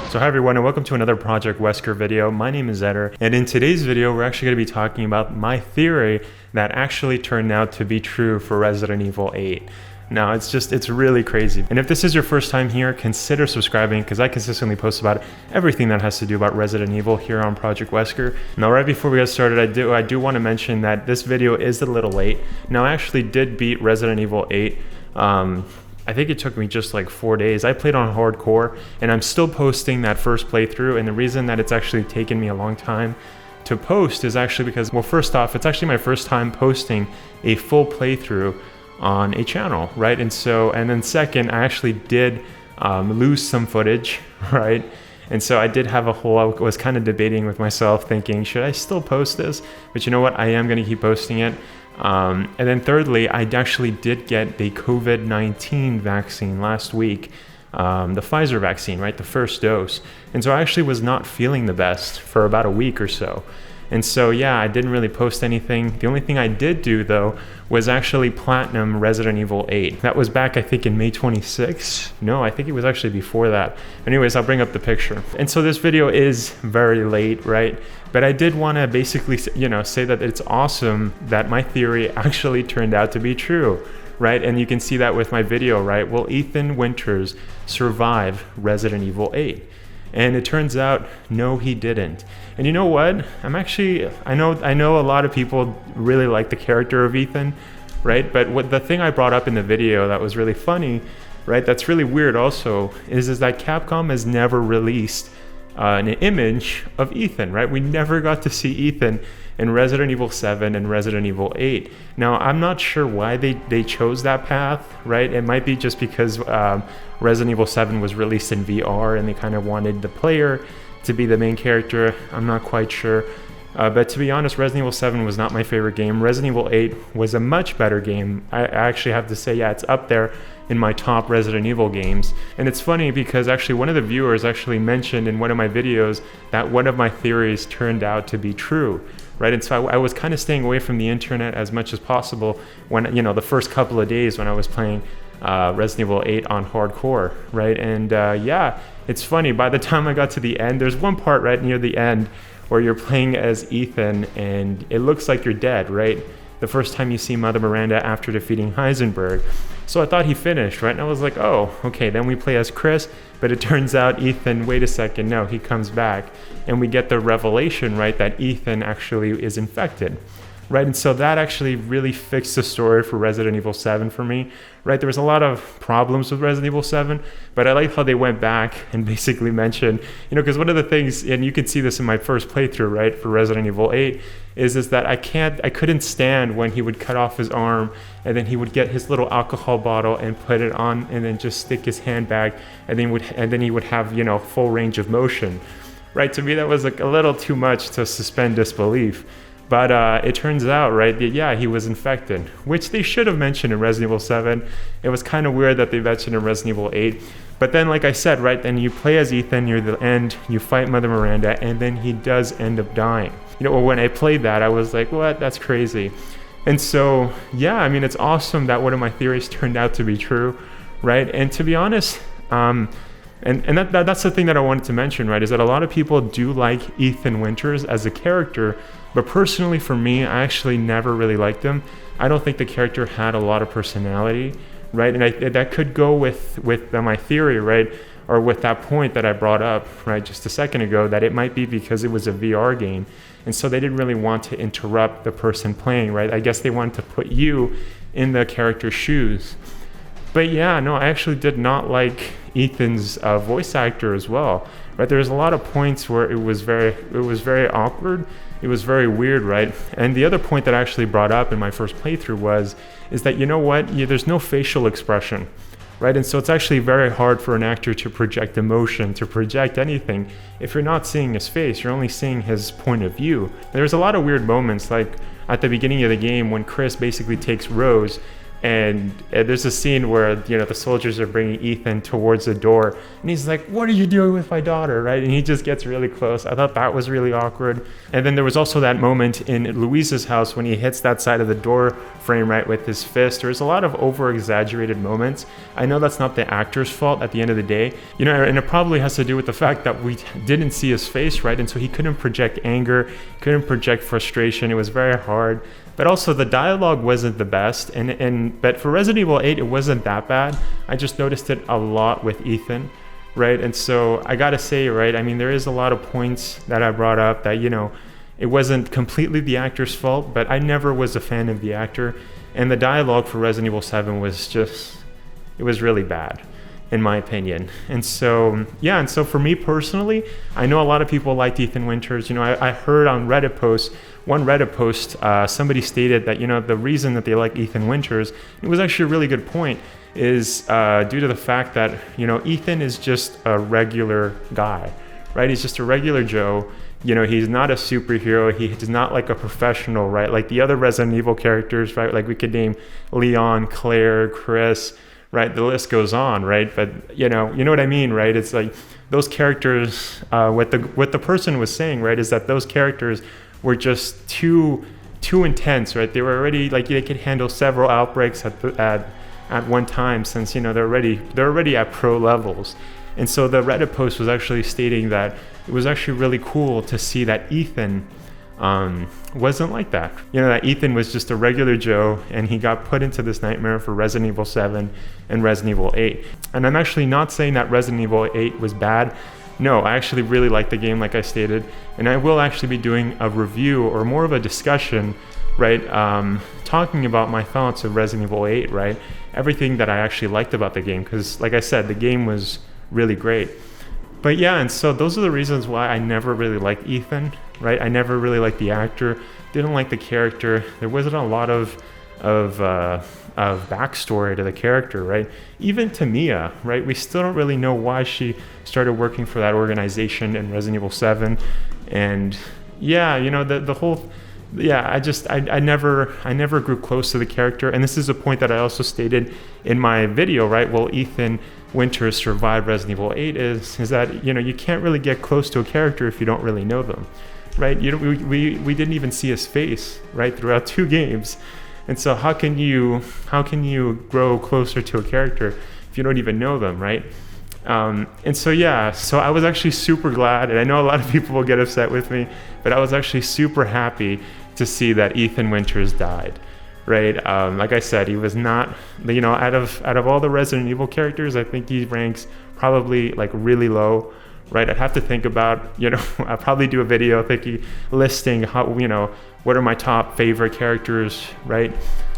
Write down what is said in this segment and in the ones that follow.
So hi everyone, and welcome to another Project Wesker video. My name is Eder, and in today's video we're actually going to be talking about my theory that actually turned out to be true for Resident Evil 8. Now it's really crazy. And if this is your first time here, consider subscribing because I consistently post about everything that has to do about Resident Evil here on Project Wesker. Now right before we get started, I do want to mention that this video is a little late. Now I actually did beat Resident Evil 8. I think it took me just like 4 days. I played on hardcore and I'm still posting that first playthrough, and the reason that it's actually taken me a long time to post is actually because, well, first off, it's actually my first time posting a full playthrough on a channel, right? And then second, I actually did lose some footage, right? And so I did have I was kind of debating with myself thinking, should I still post this? But you know what? I am going to keep posting it. And then thirdly, I actually did get the COVID-19 vaccine last week, the Pfizer vaccine, right? The first dose. And so I actually was not feeling the best for about a week or so. And so, yeah, I didn't really post anything. The only thing I did do, though, was actually platinum Resident Evil 8. That was back, I think, in May 26th. No, I think it was actually before that. Anyways, I'll bring up the picture. And so this video is very late, right? But I did want to basically, say that it's awesome that my theory actually turned out to be true, right? And you can see that with my video, right? Will Ethan Winters survive Resident Evil 8? And it turns out, no, he didn't. And you know what? I know a lot of people really like the character of Ethan, right? But the thing I brought up in the video that was really funny, right? That's really weird also, is that Capcom has never released an image of Ethan, right? We never got to see Ethan in Resident Evil 7 and Resident Evil 8. Now, I'm not sure why they chose that path, right? It might be just because Resident Evil 7 was released in VR and they kind of wanted the player to be the main character. I'm not quite sure. But to be honest, Resident Evil 7 was not my favorite game. Resident Evil 8 was a much better game. I actually have to say, yeah, it's up there in my top Resident Evil games. And it's funny because actually one of the viewers actually mentioned in one of my videos that one of my theories turned out to be true, right? And so I was kind of staying away from the internet as much as possible when, the first couple of days when I was playing Resident Evil 8 on hardcore, right? And yeah, it's funny, by the time I got to the end, there's one part right near the end where you're playing as Ethan and it looks like you're dead, right? The first time you see Mother Miranda after defeating Heisenberg. So I thought he finished, right? And I was like, oh, okay, then we play as Chris, but it turns out Ethan, wait a second, no, he comes back. And we get the revelation, right, that Ethan actually is infected, right? And so that actually really fixed the story for Resident Evil 7 for me, right? There was a lot of problems with Resident Evil 7, but I like how they went back and basically mentioned, because one of the things, and you can see this in my first playthrough, right, for Resident Evil 8, is that I couldn't stand when he would cut off his arm and then he would get his little alcohol bottle and put it on and then just stick his hand back and then he would have, full range of motion, right? To me, that was like a little too much to suspend disbelief. But it turns out, right, that, yeah, he was infected, which they should have mentioned in Resident Evil 7. It was kind of weird that they mentioned in Resident Evil 8. But then, like I said, right, then you play as Ethan near the end, you fight Mother Miranda, and then he does end up dying. When I played that, I was like, what? That's crazy. And so, yeah, it's awesome that one of my theories turned out to be true, right? And to be honest, and that's the thing that I wanted to mention, right, is that a lot of people do like Ethan Winters as a character, but personally for me, I actually never really liked him. I don't think the character had a lot of personality, right? And that could go with my theory, right, or with that point that I brought up, right, just a second ago, that it might be because it was a VR game, and so they didn't really want to interrupt the person playing, right? I guess they wanted to put you in the character's shoes. But yeah, no, I actually did not like Ethan's voice actor as well, right? There's a lot of points where it was very awkward. It was very weird, right? And the other point that I actually brought up in my first playthrough is that, there's no facial expression, right? And so it's actually very hard for an actor to project emotion, to project anything. If you're not seeing his face, you're only seeing his point of view. There's a lot of weird moments, like at the beginning of the game when Chris basically takes Rose And there's a scene where, the soldiers are bringing Ethan towards the door, and he's like, "What are you doing with my daughter?" Right? And he just gets really close. I thought that was really awkward. And then there was also that moment in Louise's house when he hits that side of the door frame, right, with his fist. There's a lot of over-exaggerated moments. I know that's not the actor's fault at the end of the day, and it probably has to do with the fact that we didn't see his face, right? And so he couldn't project anger, couldn't project frustration. It was very hard. But also the dialogue wasn't the best, but for Resident Evil 8, it wasn't that bad. I just noticed it a lot with Ethan, right? And so I gotta say, right, I mean, there is a lot of points that I brought up that, it wasn't completely the actor's fault, but I never was a fan of the actor. And the dialogue for Resident Evil 7 was it was really bad, in my opinion. And so, for me personally, I know a lot of people liked Ethan Winters. I heard on one Reddit post, somebody stated that, the reason that they like Ethan Winters, it was actually a really good point, is due to the fact that, Ethan is just a regular guy, right? He's just a regular Joe. He's not a superhero. He's not like a professional, right? Like the other Resident Evil characters, right? Like we could name Leon, Claire, Chris, right? The list goes on, right? But you know what I mean, right? It's like those characters, what the person was saying, right, is that those characters were just too intense, right? They were already like they could handle several outbreaks at one time, since they're already at pro levels. And so the Reddit post was actually stating that it was actually really cool to see that Ethan wasn't like that. That Ethan was just a regular Joe, and he got put into this nightmare for Resident Evil 7 and Resident Evil 8. And I'm actually not saying that Resident Evil 8 was bad. No, I actually really like the game, like I stated, and I will actually be doing a review or more of a discussion, right, talking about my thoughts of Resident Evil 8, right, everything that I actually liked about the game, because like I said, the game was really great. But and so those are the reasons why I never really liked Ethan, right? I never really liked the actor, didn't like the character. There wasn't a lot of backstory to the character, right? Even to Mia, right? We still don't really know why she started working for that organization in Resident Evil 7. And the whole, I never grew close to the character. And this is a point that I also stated in my video, right? Will Ethan Winters survive Resident Evil 8 is that, you can't really get close to a character if you don't really know them, right? We didn't even see his face, right, throughout 2 games. And so how can you grow closer to a character if you don't even know them, right? And so I was actually super glad, and I know a lot of people will get upset with me, but I was actually super happy to see that Ethan Winters died, right? Like I said, he was not, out of all the Resident Evil characters, I think he ranks probably like really low, right? I'd have to think about, I'll probably do a video listing how, what are my top favorite characters, right?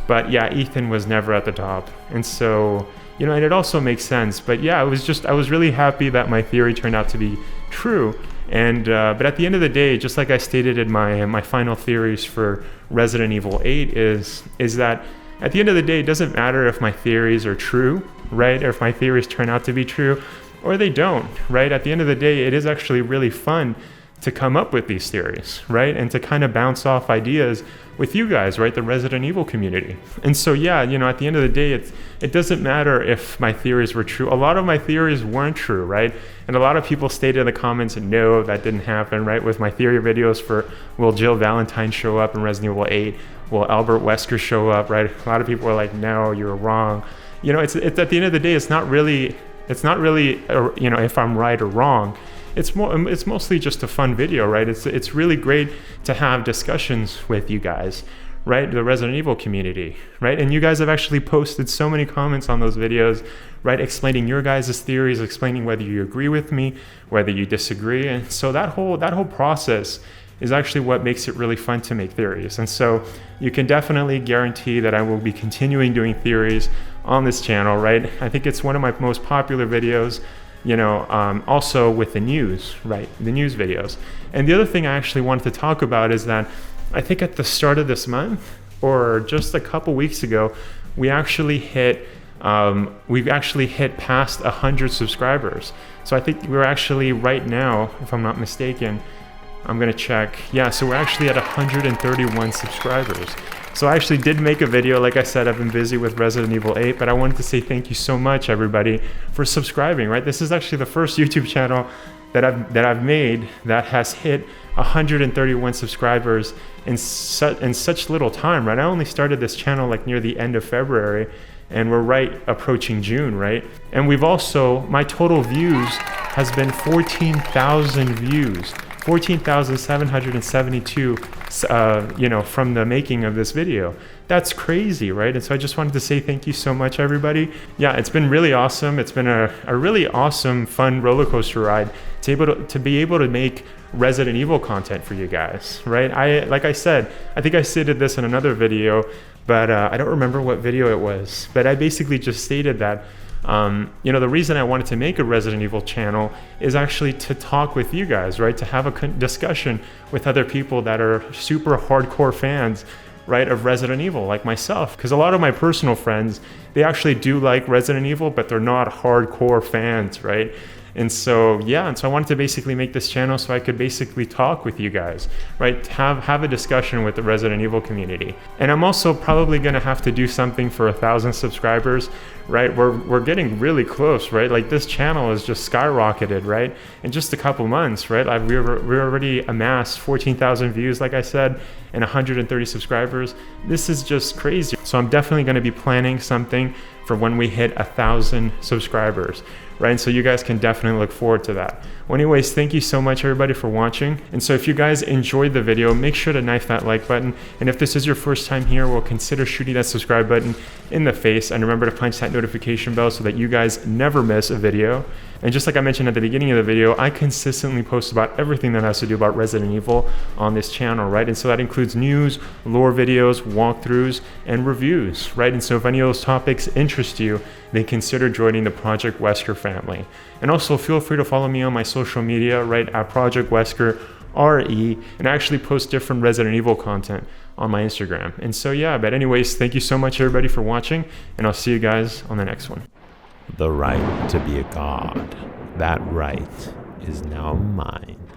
But Ethan was never at the top. And so, and it also makes sense. But I was really happy that my theory turned out to be true. And but at the end of the day, just like I stated in my final theories for Resident Evil 8 is that at the end of the day, it doesn't matter if my theories are true, right? Or if my theories turn out to be true, or they don't, right? At the end of the day, it is actually really fun to come up with these theories, right? And to kind of bounce off ideas with you guys, right? The Resident Evil community. And so, at the end of the day, it doesn't matter if my theories were true. A lot of my theories weren't true, right? And a lot of people stated in the comments, no, that didn't happen, right? With my theory videos for, will Jill Valentine show up in Resident Evil 8? Will Albert Wesker show up, right? A lot of people are like, no, you're wrong. It's at the end of the day, it's not really, if I'm right or wrong. It's mostly just a fun video, right? It's really great to have discussions with you guys, right? The Resident Evil community, right? And you guys have actually posted so many comments on those videos, right? Explaining your guys' theories, explaining whether you agree with me, whether you disagree. And so that whole process is actually what makes it really fun to make theories. And so you can definitely guarantee that I will be continuing doing theories on this channel, right? I think it's one of my most popular videos, also with the news, right? The news videos. And the other thing I actually wanted to talk about is that I think at the start of this month, or just a couple weeks ago, we've actually hit past 100 subscribers. So I think we're actually right now, if I'm not mistaken, I'm gonna check. So we're actually at 131 subscribers. So I actually did make a video. Like I said, I've been busy with Resident Evil 8, but I wanted to say thank you so much, everybody, for subscribing, right? This is actually the first YouTube channel that I've made that has hit 131 subscribers in such little time, right? I only started this channel like near the end of February, and we're right approaching June, right? And we've also, my total views has been 14,000 views, 14,772, from the making of this video. That's crazy, right? And so I just wanted to say thank you so much, everybody. Yeah, it's been really awesome. It's been a really awesome, fun roller coaster ride to be able to make Resident Evil content for you guys, right? Like I said, I think I stated this in another video, but I don't remember what video it was, but I basically just stated that the reason I wanted to make a Resident Evil channel is actually to talk with you guys, right? To have a discussion with other people that are super hardcore fans, right, of Resident Evil, like myself. Because a lot of my personal friends, they actually do like Resident Evil, but they're not hardcore fans, right? And so, yeah, and so I wanted to basically make this channel so I could basically talk with you guys, right? Have a discussion with the Resident Evil community. And I'm also probably gonna have to do something for 1,000 subscribers, right? We're getting really close, right? Like this channel is just skyrocketed, right? In just a couple months, right? We already amassed 14,000 views, like I said, and 130 subscribers. This is just crazy. So I'm definitely gonna be planning something for when we hit 1,000 subscribers, right? And so you guys can definitely look forward to that. Well, anyways, thank you so much, everybody, for watching. And so if you guys enjoyed the video, make sure to knife that like button. And if this is your first time here, well, consider shooting that subscribe button in the face. And remember to punch that notification bell so that you guys never miss a video. And just like I mentioned at the beginning of the video, I consistently post about everything that has to do about Resident Evil on this channel, right? And so that includes news, lore videos, walkthroughs, and reviews, right? And so if any of those topics interest you, then consider joining the Project Wesker family. And also feel free to follow me on my social media, right, at Project Wesker RE, and I actually post different Resident Evil content on my Instagram. And so yeah, but anyways, thank you so much, everybody, for watching, and I'll see you guys on the next one. The right to be a god. That right is now mine.